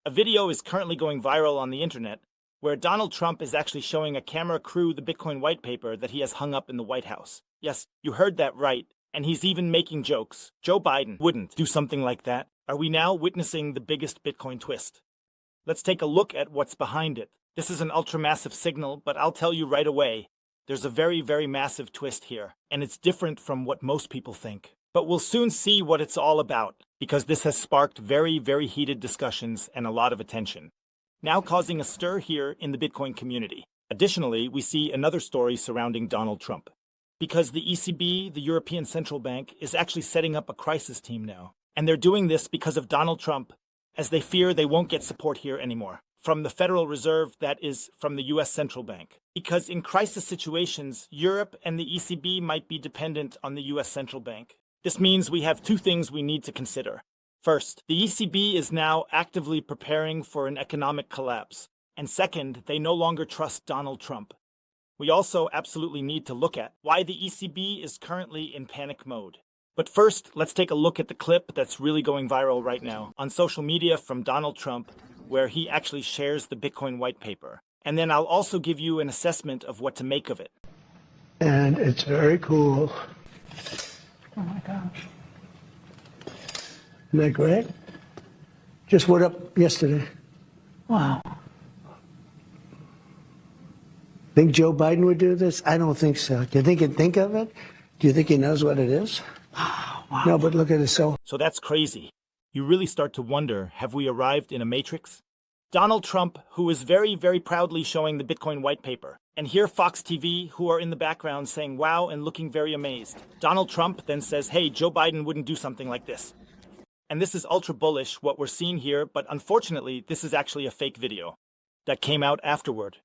A video is currently going viral on the internet where Donald Trump is actually showing a camera crew the Bitcoin white paper that he has hung up in the White House. Yes, you heard that right. And he's even making jokes. Joe Biden wouldn't do something like that. Are we now witnessing the biggest Bitcoin twist? Let's take a look at what's behind it. This is an ultra-massive signal, but I'll tell you right away, there's a very, very massive twist here, and it's different from what most people think. But we'll soon see what it's all about, because this has sparked very, very heated discussions and a lot of attention, now causing a stir here in the Bitcoin community. Additionally, we see another story surrounding Donald Trump, because the ECB, the European Central Bank, is actually setting up a crisis team now. And they're doing this because of Donald Trump, as they fear they won't get support here anymore from the Federal Reserve, that is, from the US Central Bank. Because in crisis situations, Europe and the ECB might be dependent on the US Central Bank. This means we have two things we need to consider. First, the ECB is now actively preparing for an economic collapse. And second, they no longer trust Donald Trump. We also absolutely need to look at why the ECB is currently in panic mode. But first, let's take a look at the clip that's really going viral right now on social media from Donald Trump, where he actually shares the Bitcoin white paper. And then I'll also give you an assessment of what to make of it. And it's very cool. Oh my gosh. Isn't that great? Just went up yesterday. Wow. Think Joe Biden would do this? I don't think so. Do you think he'd think of it? Do you think he knows what it is? Wow. No, but look at it. So that's crazy. You really start to wonder, have we arrived in a matrix? Donald Trump, who is very, very proudly showing the Bitcoin white paper, and here Fox TV, who are in the background saying wow and looking very amazed. Donald Trump then says, hey, Joe Biden wouldn't do something like this. And this is ultra bullish, what we're seeing here, but unfortunately, this is actually a fake video that came out afterward.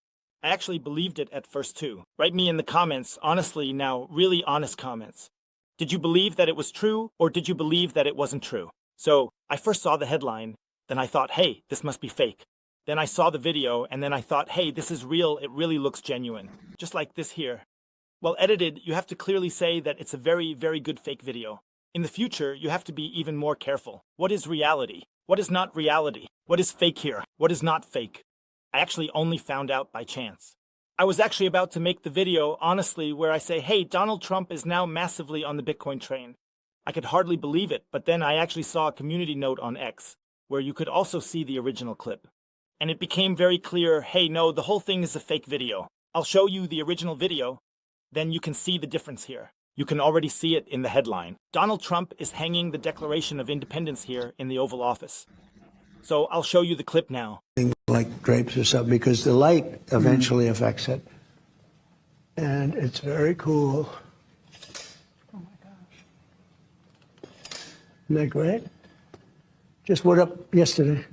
I actually believed it at first too. Write me in the comments, honestly now, really honest comments. Did you believe that it was true, or did you believe that it wasn't true? So, I first saw the headline, then I thought, hey, this must be fake. Then I saw the video, and then I thought, hey, this is real, it really looks genuine. Just like this here. Well edited, you have to clearly say that it's a very, very good fake video. In the future, you have to be even more careful. What is reality? What is not reality? What is fake here? What is not fake? I actually only found out by chance. I was actually about to make the video, honestly, where I say, hey, Donald Trump is now massively on the Bitcoin train. I could hardly believe it, but then I actually saw a community note on X, where you could also see the original clip. And it became very clear, hey, no, the whole thing is a fake video. I'll show you the original video, then you can see the difference here. You can already see it in the headline. Donald Trump is hanging the Declaration of Independence here in the Oval Office. So I'll show you the clip now. like drapes or something, because the light eventually affects it. And it's very cool. Oh my gosh. Isn't that great? Just went up yesterday.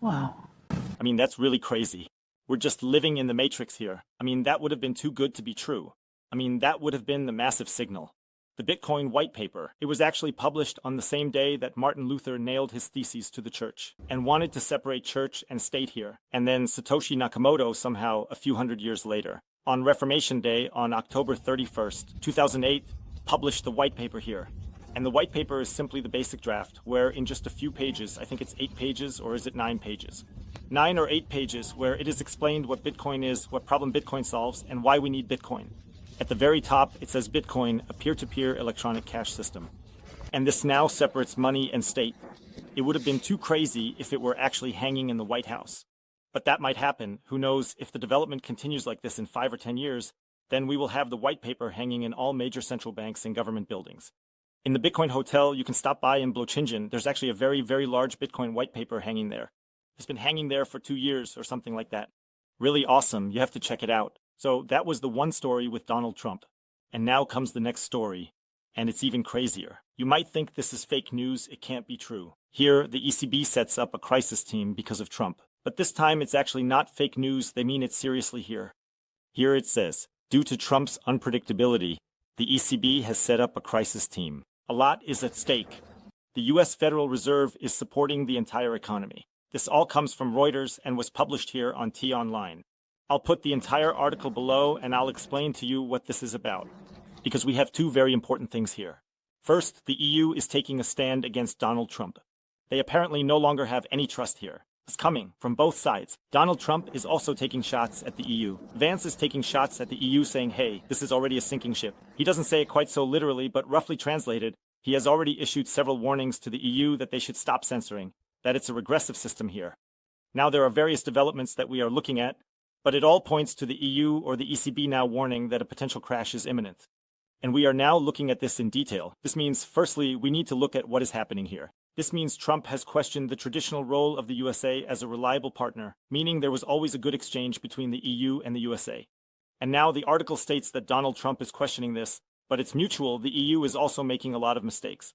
Wow. I mean, that's really crazy. We're just living in the matrix here. I mean, that would have been too good to be true. I mean, that would have been the massive signal. The Bitcoin white paper. It was actually published on the same day that Martin Luther nailed his theses to the church and wanted to separate church and state here. And then Satoshi Nakamoto somehow a few hundred years later, on Reformation Day on October 31st, 2008, published the white paper here. And the white paper is simply the basic draft, where in just a few pages, I think it's 8 pages, or is it 9 pages? 9 or 8 pages, where it is explained what Bitcoin is, what problem Bitcoin solves, and why we need Bitcoin. At the very top, it says Bitcoin, a peer-to-peer electronic cash system. And this now separates money and state. It would have been too crazy if it were actually hanging in the White House. But that might happen. Who knows, if the development continues like this in 5 or 10 years, then we will have the white paper hanging in all major central banks and government buildings. In the Bitcoin Hotel, you can stop by in Blochinjan. There's actually a very, very large Bitcoin white paper hanging there. It's been hanging there for 2 years or something like that. Really awesome. You have to check it out. So that was the one story with Donald Trump. And now comes the next story. And it's even crazier. You might think this is fake news. It can't be true. Here, the ECB sets up a crisis team because of Trump. But this time, it's actually not fake news. They mean it seriously here. Here it says, due to Trump's unpredictability, the ECB has set up a crisis team. A lot is at stake. The US Federal Reserve is supporting the entire economy. This all comes from Reuters and was published here on T-Online. I'll put the entire article below and I'll explain to you what this is about. Because we have two very important things here. First, the EU is taking a stand against Donald Trump. They apparently no longer have any trust here. It's coming from both sides. Donald Trump is also taking shots at the EU. Vance is taking shots at the EU saying, hey, this is already a sinking ship. He doesn't say it quite so literally, but roughly translated, he has already issued several warnings to the EU that they should stop censoring, that it's a regressive system here. Now there are various developments that we are looking at, but it all points to the EU or the ECB now warning that a potential crash is imminent. And we are now looking at this in detail. This means, firstly, we need to look at what is happening here. This means Trump has questioned the traditional role of the USA as a reliable partner, meaning there was always a good exchange between the EU and the USA. And now the article states that Donald Trump is questioning this, but it's mutual. The EU is also making a lot of mistakes.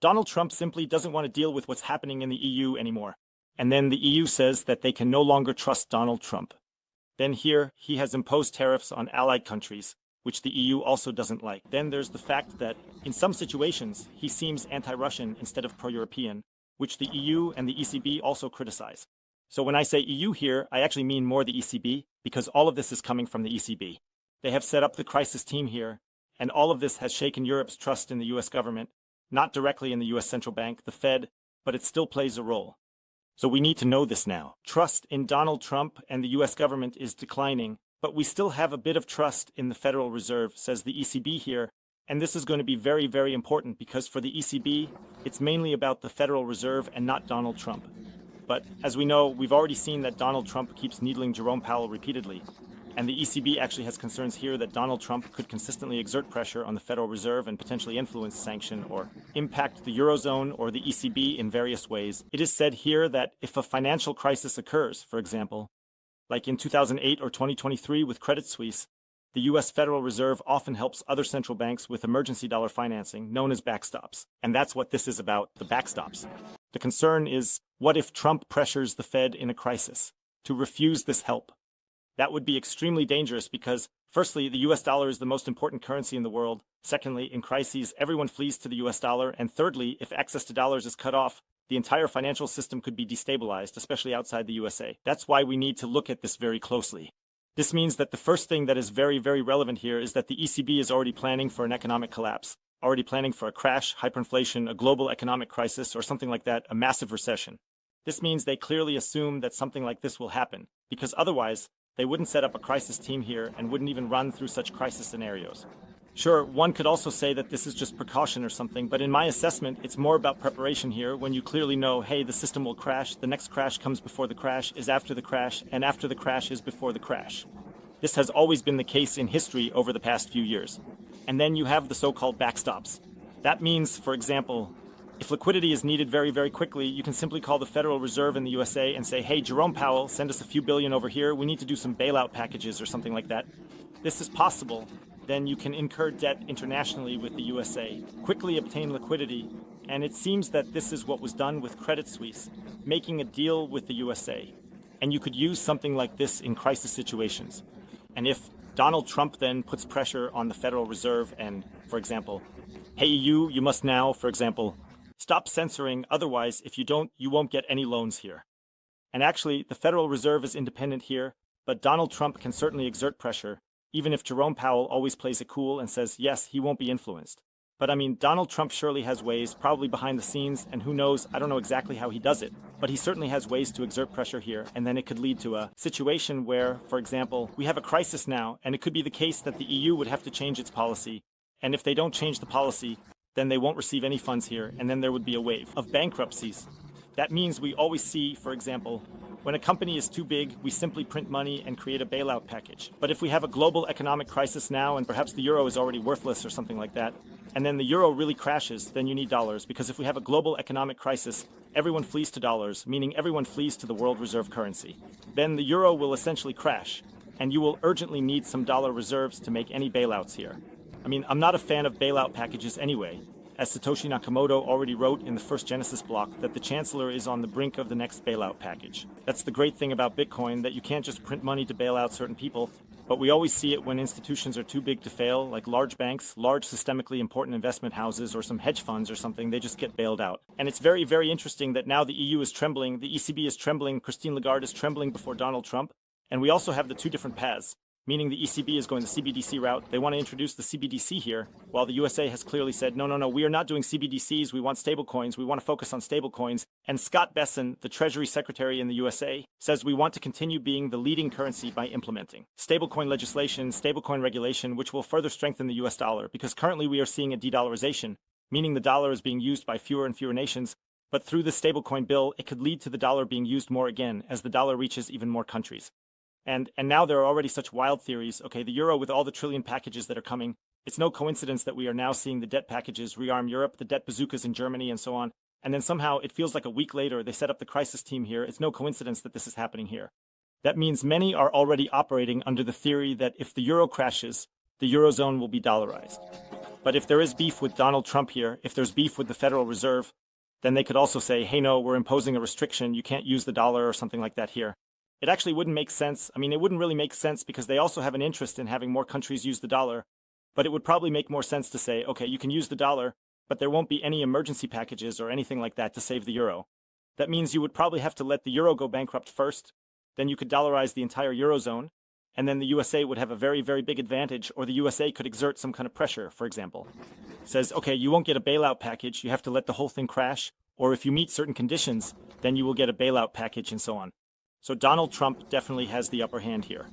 Donald Trump simply doesn't want to deal with what's happening in the EU anymore. And then the EU says that they can no longer trust Donald Trump. Then here, he has imposed tariffs on allied countries, which the EU also doesn't like. Then there's the fact that, in some situations, he seems anti-Russian instead of pro-European, which the EU and the ECB also criticize. So when I say EU here, I actually mean more the ECB, because all of this is coming from the ECB. They have set up the crisis team here, and all of this has shaken Europe's trust in the US government, not directly in the US central bank, the Fed, but it still plays a role. So we need to know this now. Trust in Donald Trump and the US government is declining, but we still have a bit of trust in the Federal Reserve, says the ECB here, and this is going to be very, very important because for the ECB, it's mainly about the Federal Reserve and not Donald Trump. But as we know, we've already seen that Donald Trump keeps needling Jerome Powell repeatedly, and the ECB actually has concerns here that Donald Trump could consistently exert pressure on the Federal Reserve and potentially influence sanction or impact the Eurozone or the ECB in various ways. It is said here that if a financial crisis occurs, for example, like in 2008 or 2023 with Credit Suisse, the US Federal Reserve often helps other central banks with emergency dollar financing, known as backstops. And that's what this is about, the backstops. The concern is, what if Trump pressures the Fed in a crisis to refuse this help? That would be extremely dangerous because, firstly, the US dollar is the most important currency in the world. Secondly, in crises, everyone flees to the US dollar. And thirdly, if access to dollars is cut off, the entire financial system could be destabilized, especially outside the USA. That's why we need to look at this very closely. This means that the first thing that is very, very relevant here is that the ECB is already planning for an economic collapse, already planning for a crash, hyperinflation, a global economic crisis, or something like that, a massive recession. This means they clearly assume that something like this will happen, because otherwise, they wouldn't set up a crisis team here and wouldn't even run through such crisis scenarios. Sure, one could also say that this is just precaution or something, but in my assessment, it's more about preparation here when you clearly know, hey, the system will crash, the next crash comes before the crash, is after the crash, and after the crash is before the crash. This has always been the case in history over the past few years. And then you have the so-called backstops. That means, for example, if liquidity is needed very, very quickly, you can simply call the Federal Reserve in the USA and say, hey, Jerome Powell, send us a few billion over here, we need to do some bailout packages or something like that. This is possible. Then you can incur debt internationally with the USA, quickly obtain liquidity, and it seems that this is what was done with Credit Suisse, making a deal with the USA. And you could use something like this in crisis situations. And if Donald Trump then puts pressure on the Federal Reserve and, for example, hey EU, you must now, for example, stop censoring, otherwise if you don't, you won't get any loans here. And actually, the Federal Reserve is independent here, but Donald Trump can certainly exert pressure, even if Jerome Powell always plays it cool and says, yes, he won't be influenced. But I mean, Donald Trump surely has ways, probably behind the scenes, and who knows, I don't know exactly how he does it, but he certainly has ways to exert pressure here, and then it could lead to a situation where, for example, we have a crisis now, and it could be the case that the EU would have to change its policy, and if they don't change the policy, then they won't receive any funds here, and then there would be a wave of bankruptcies. That means we always see, for example, when a company is too big, we simply print money and create a bailout package. But if we have a global economic crisis now, and perhaps the euro is already worthless or something like that, and then the euro really crashes, then you need dollars, because if we have a global economic crisis, everyone flees to dollars, meaning everyone flees to the world reserve currency. Then the euro will essentially crash, and you will urgently need some dollar reserves to make any bailouts here. I mean, I'm not a fan of bailout packages anyway, as Satoshi Nakamoto already wrote in the first Genesis block that the chancellor is on the brink of the next bailout package. That's the great thing about Bitcoin, that you can't just print money to bail out certain people, but we always see it when institutions are too big to fail, like large banks, large systemically important investment houses, or some hedge funds or something, they just get bailed out. And it's very, very interesting that now the EU is trembling, the ECB is trembling, Christine Lagarde is trembling before Donald Trump, and we also have the two different paths. meaning the ECB is going the CBDC route. They want to introduce the CBDC here, while the USA has clearly said, no, no, no, we are not doing CBDCs. We want stablecoins. We want to focus on stablecoins. And Scott Bessent, the Treasury Secretary in the USA, says we want to continue being the leading currency by implementing stablecoin legislation, stablecoin regulation, which will further strengthen the US dollar, because currently we are seeing a de-dollarization, meaning the dollar is being used by fewer and fewer nations. But through the stablecoin bill, it could lead to the dollar being used more again as the dollar reaches even more countries. And now there are already such wild theories. Okay, the euro with all the trillion packages that are coming, it's no coincidence that we are now seeing the debt packages rearm Europe, the debt bazookas in Germany, and so on. And then somehow it feels like a week later they set up the crisis team here. It's no coincidence that this is happening here. That means many are already operating under the theory that if the euro crashes, the eurozone will be dollarized. But if there is beef with Donald Trump here, if there's beef with the Federal Reserve, then they could also say, hey, no, we're imposing a restriction. You can't use the dollar or something like that here. It actually wouldn't make sense. I mean, it wouldn't really make sense because they also have an interest in having more countries use the dollar. But it would probably make more sense to say, okay, you can use the dollar, but there won't be any emergency packages or anything like that to save the euro. That means you would probably have to let the euro go bankrupt first. Then you could dollarize the entire eurozone. And then the USA would have a very, very big advantage, or the USA could exert some kind of pressure, for example. Says, okay, you won't get a bailout package. You have to let the whole thing crash. Or if you meet certain conditions, then you will get a bailout package and so on. So Donald Trump definitely has the upper hand here.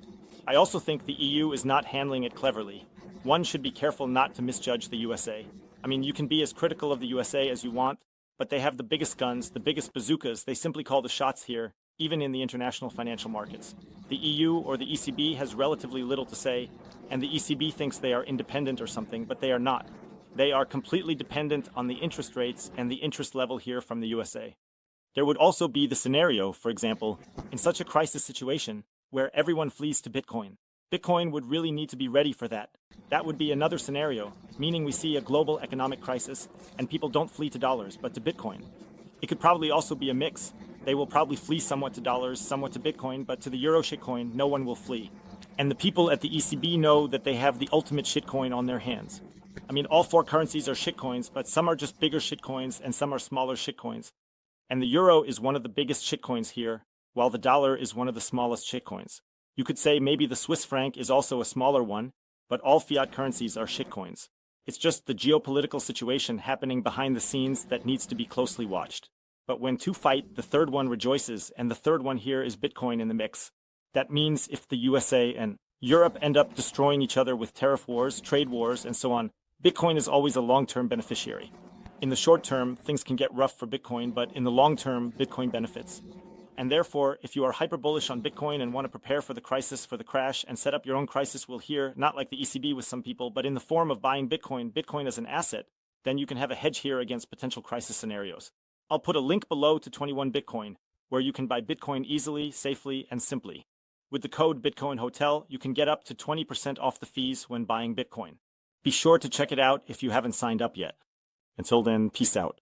I also think the EU is not handling it cleverly. One should be careful not to misjudge the USA. I mean, you can be as critical of the USA as you want, but they have the biggest guns, the biggest bazookas. They simply call the shots here, even in the international financial markets. The EU or the ECB has relatively little to say, and the ECB thinks they are independent or something, but they are not. They are completely dependent on the interest rates and the interest level here from the USA. There would also be the scenario, for example, in such a crisis situation where everyone flees to Bitcoin. Bitcoin would really need to be ready for that. That would be another scenario, meaning we see a global economic crisis and people don't flee to dollars, but to Bitcoin. It could probably also be a mix. They will probably flee somewhat to dollars, somewhat to Bitcoin, but to the euro shitcoin, no one will flee. And the people at the ECB know that they have the ultimate shitcoin on their hands. I mean, all four currencies are shitcoins, but some are just bigger shitcoins and some are smaller shitcoins. And the euro is one of the biggest shitcoins here, while the dollar is one of the smallest shitcoins. You could say maybe the Swiss franc is also a smaller one, but all fiat currencies are shitcoins. It's just the geopolitical situation happening behind the scenes that needs to be closely watched. But when two fight, the third one rejoices, and the third one here is Bitcoin in the mix. That means if the USA and Europe end up destroying each other with tariff wars, trade wars, and so on, Bitcoin is always a long-term beneficiary. In the short term, things can get rough for Bitcoin, but in the long term, Bitcoin benefits. And therefore, if you are hyper bullish on Bitcoin and want to prepare for the crisis, for the crash, and set up your own crisis wheel here, not like the ECB with some people, but in the form of buying Bitcoin as an asset, then you can have a hedge here against potential crisis scenarios. I'll put a link below to 21 Bitcoin, where you can buy Bitcoin easily, safely, and simply. With the code BitcoinHotel, you can get up to 20% off the fees when buying Bitcoin. Be sure to check it out if you haven't signed up yet. Until then, peace out.